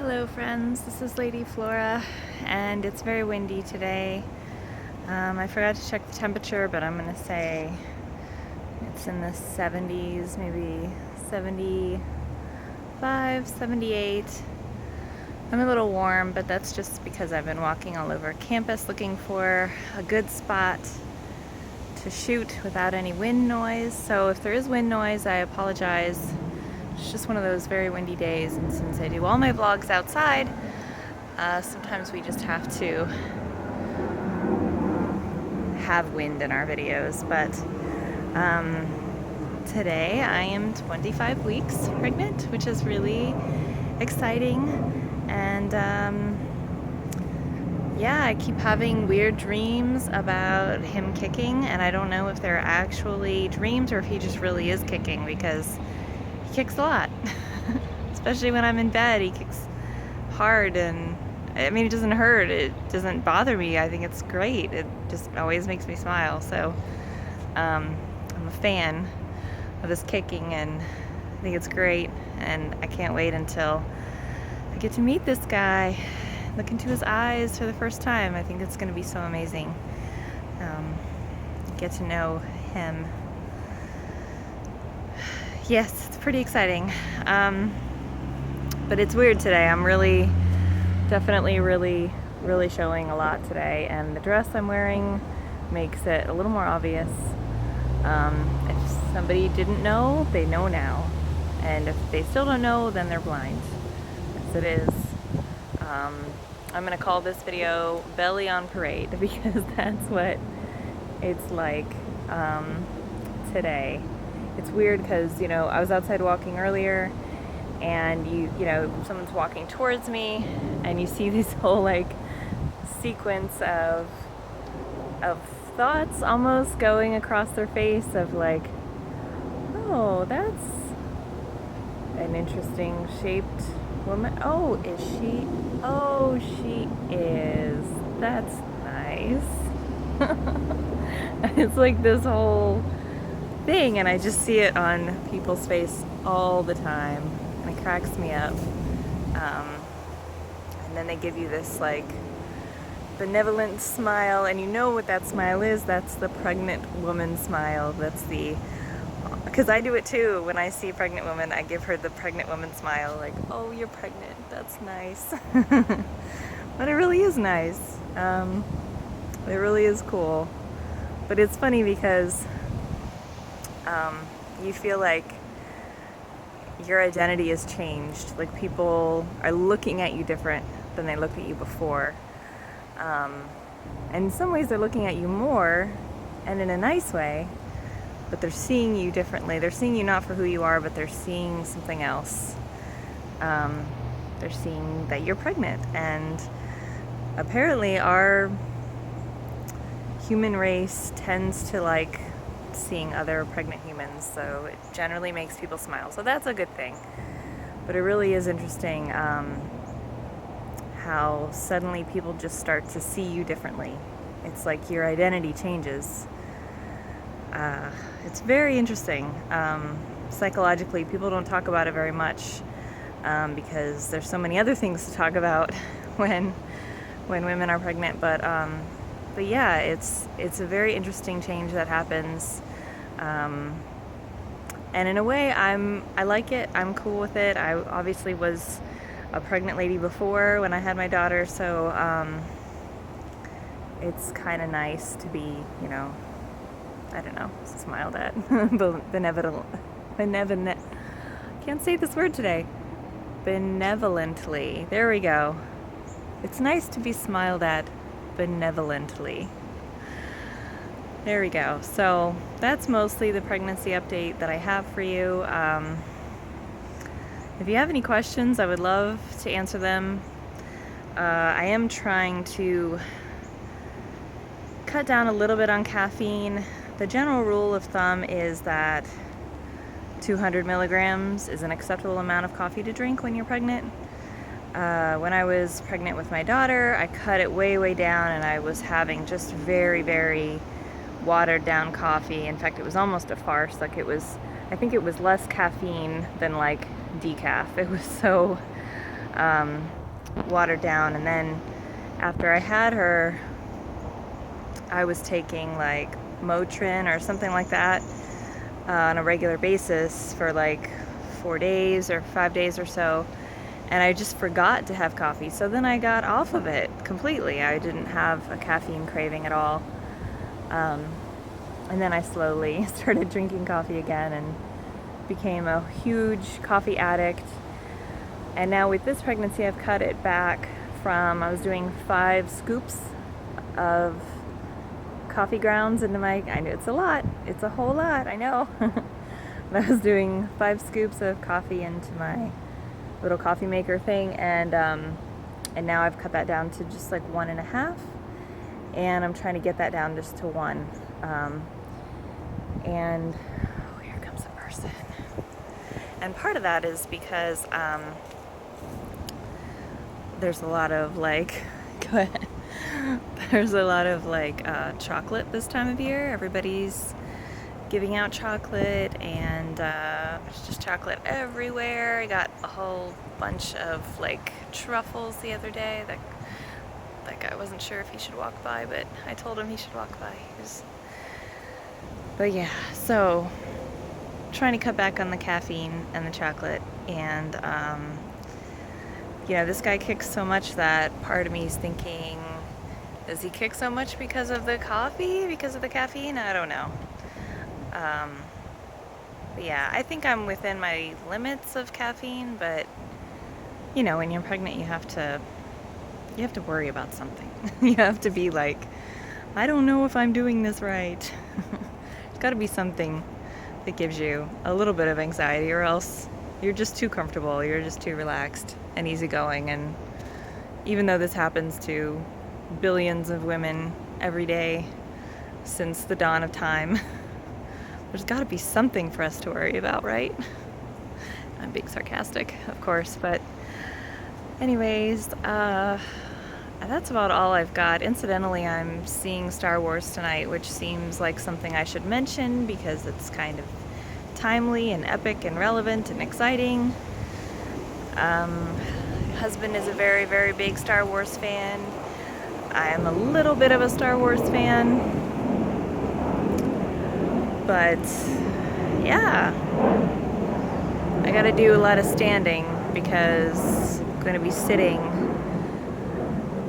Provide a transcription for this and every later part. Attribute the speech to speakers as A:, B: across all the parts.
A: Hello friends, this is Lady Flora and it's very windy today. I forgot to check the temperature, but I'm gonna say it's in the 70s, maybe 75, 78. I'm a little warm, but that's just because I've been walking all over campus looking for a good spot to shoot without any wind noise. So if there is wind noise, I apologize. It's just one of those very windy days, and since I do all my vlogs outside, sometimes we just have to have wind in our videos. But today I am 25 weeks pregnant, which is really exciting. And yeah, I keep having weird dreams about him kicking, and I don't know if they're actually dreams or if he just really is kicking, because he kicks a lot. Especially when I'm in bed, he kicks hard, and I mean, it doesn't hurt, it doesn't bother me. I think it's great. It just always makes me smile. So I'm a fan of his kicking, and I think it's great, and I can't wait until I get to meet this guy, look into his eyes for the first time. I think it's going to be so amazing. Get to know him. Yes, it's pretty exciting. But it's weird today. I'm definitely really showing a lot today, and the dress I'm wearing makes it a little more obvious. If somebody didn't know, they know now. And if they still don't know, then they're blind. Yes, it is. I'm gonna call this video Belly on Parade, because that's what it's like today. It's weird because, you know, I was outside walking earlier, and you know, someone's walking towards me, and you see this whole like sequence of thoughts almost going across their face of like, oh, that's an interesting shaped woman. Oh, is she? Oh, she is. That's nice. It's like this whole thing, and I just see it on people's face all the time, and it cracks me up. And then they give you this like benevolent smile, and you know what that smile is. That's the pregnant woman smile. Because I do it too. When I see a pregnant woman, I give her the pregnant woman smile, like, oh, you're pregnant, that's nice. But it really is nice. It really is cool. But it's funny because you feel like your identity has changed. Like, people are looking at you different than they looked at you before. And in some ways they're looking at you more, and in a nice way, but they're seeing you differently. They're seeing you not for who you are, but they're seeing something else. They're seeing that you're pregnant, and apparently our human race tends to like seeing other pregnant humans, so it generally makes people smile. So that's a good thing. But it really is interesting how suddenly people just start to see you differently. It's like your identity changes. It's very interesting. Psychologically, people don't talk about it very much because there's so many other things to talk about when women are pregnant. But yeah, it's a very interesting change that happens. And in a way, I like it. I'm cool with it. I obviously was a pregnant lady before when I had my daughter, so it's kind of nice to be, you know, I don't know, smiled at. Can't say this word today. Benevolently. There we go. It's nice to be smiled at benevolently. There we go. So that's mostly the pregnancy update that I have for you. If you have any questions, I would love to answer them. I am trying to cut down a little bit on caffeine. The general rule of thumb is that 200 milligrams is an acceptable amount of coffee to drink when you're pregnant. When I was pregnant with my daughter, I cut it way down, and I was having just very watered down coffee. In fact, it was almost a farce. Like, I think it was less caffeine than like decaf. It was so watered down. And then after I had her, I was taking like Motrin or something like that on a regular basis for like 4 days or 5 days or so, and I just forgot to have coffee. So then I got off of it completely. I didn't have a caffeine craving at all. And then I slowly started drinking coffee again and became a huge coffee addict. And now with this pregnancy, I've cut it back from, I was doing 5 scoops of coffee grounds into my, I know it's a lot, it's a whole lot, I know. But I was doing 5 scoops of coffee into my little coffee maker thing, and now I've cut that down to just like 1.5, and I'm trying to get that down just to 1. And oh, here comes a person. And part of that is because there's a lot of like, go ahead. There's a lot of like chocolate this time of year. Everybody's giving out chocolate, and there's just chocolate everywhere. I got a whole bunch of like truffles the other day. That guy wasn't sure if he should walk by, but I told him he should walk by. But yeah, so trying to cut back on the caffeine and the chocolate, and you know, this guy kicks so much that part of me is thinking, does he kick so much because of the coffee, because of the caffeine? I don't know. But yeah, I think I'm within my limits of caffeine, but you know, when you're pregnant, you have to worry about something. You have to be like, I don't know if I'm doing this right. There's got to be something that gives you a little bit of anxiety, or else you're just too comfortable, you're just too relaxed and easygoing. And even though this happens to billions of women every day since the dawn of time, there's got to be something for us to worry about, right? I'm being sarcastic, of course, but anyways, that's about all I've got. Incidentally, I'm seeing Star Wars tonight, which seems like something I should mention because it's kind of timely and epic and relevant and exciting. Husband is a very, very big Star Wars fan. I am a little bit of a Star Wars fan, but yeah, I gotta do a lot of standing because I'm gonna be sitting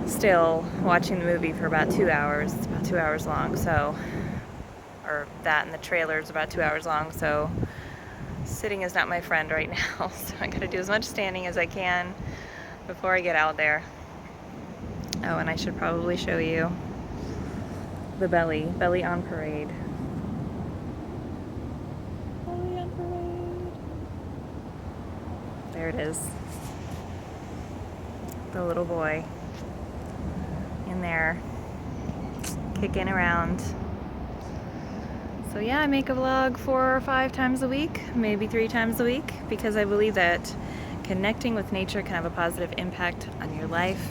A: still watching the movie for about 2 hours. It's about 2 hours long, so, or that, and the trailer is about 2 hours long, so sitting is not my friend right now. So I gotta do as much standing as I can before I get out there. Oh, and I should probably show you the belly on parade. Belly on parade. There it is. The little boy in there kicking around. So yeah, I make a vlog 4 or 5 times a week, maybe 3 times a week, because I believe that connecting with nature can have a positive impact on your life.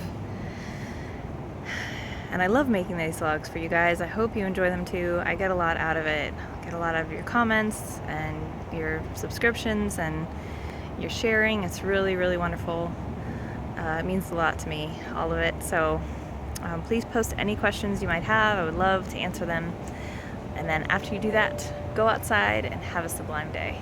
A: And I love making these vlogs for you guys. I hope you enjoy them too. I get a lot out of it. I get a lot out of your comments and your subscriptions and your sharing. It's really, really wonderful. It means a lot to me, all of it. So please post any questions you might have. I would love to answer them. And then after you do that, go outside and have a sublime day.